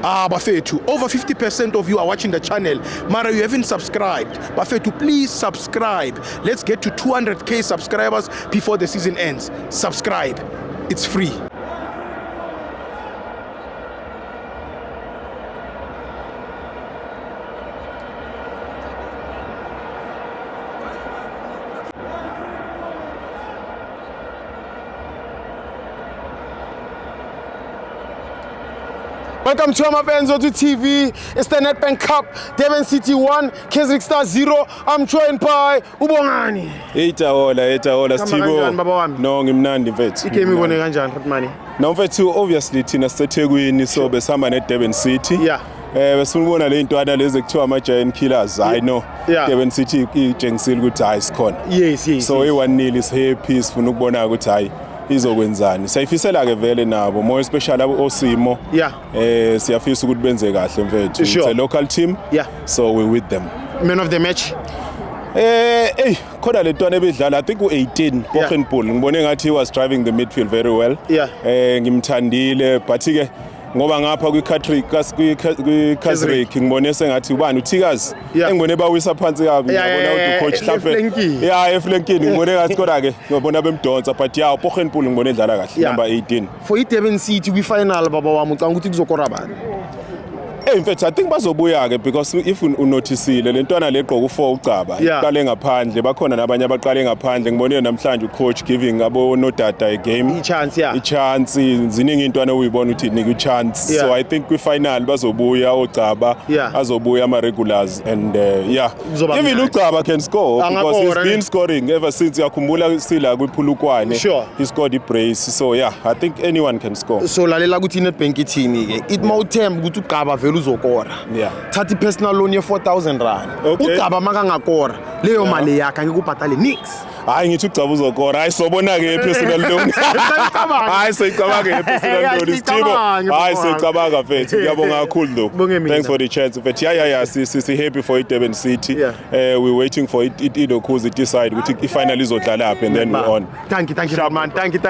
Bafethu, over 50% of you are watching the channel. Mara, you haven't subscribed. Bafethu, please subscribe. Let's get to 200k subscribers before the season ends. Subscribe. It's free. Welcome to Amabenzo to TV. It's the Nedbank Cup, Durban City 1, Keswick Star 0. I'm joined by Ubongani. Itahola Stibo. Baba wami. No ngimnandi mfethu. Igame ibone kanjani Khotmani? No mfethu, obviously thina siseThekwini so besihamba neDurban City. Yeah. Besifuna le ntwana lezi kuthiwa ama Giant Killers. I know. Yeah. Durban City itshengisile ukuthi hayi sikhona. Yes. So i1-0 is happy, sifuna ukubona ukuthi hayi izokwenzani. Sayifisela ke vele nabo, more especially osimo. Yeah. Siyafisa ukuthi benze kahle mfethu. Sure. It's a local team. Yeah. So we're with them. Man of the match. Khona le ntwana ebedlala I think u18 Pochenpool ngibone ngathi he was driving the midfield very well. Yeah. Ngimthandile but ke ngoba ngapha kwi-Keswick ngibone sengathi ubani uThikazi engibone bawisa phansi kabi ngiyabona ukuthi coach mhlawumbe eflankini ngibone ngathi kodwa ke ngiyabona bemdonsa but Pochenpool ngibone edlala kahle number 18 for iDurban City kwi-final baba wami ucanga ukuthi kuzokora bani. In fact I think bazobuya ke because if unoticile le ntwana legqoka u4 ucaba iqale ngaphandle bakhona nabanye abaqale ngaphandle ngibone namhlanje ucoach giving abo nodata a game i-chance ziningi intwana uyibona ukuthi nika i-chance so I think kwi-final bazobuya ocaba azobuya ama-regulars and even ucaba can score because he's been scoring ever since yakhumbula sila kwiphulukwane he scored i-brace so I think anyone can score. So lalela ukuthi iNedbank ithini ke it mawuthemba ukuthi ucaba vele uzokora. Thatha i-personal loan ye4,000 rand. Ucaba makangakora leyo mali yakhe ngikubhatale nix. Hayi ngithi ucaba uzokora. Hayi sobona ke personal loan. Hayi sicabanga ke personal loan Stibo. Hayi sicabanga mfethu. Ngiyabonga kakhulu though. Thanks for the chance mfethu. Si happy for Durban City. We're waiting for it Idokhuzi decide ukuthi i-final izodlala lapha and then we're on. Thank you man. Thank you.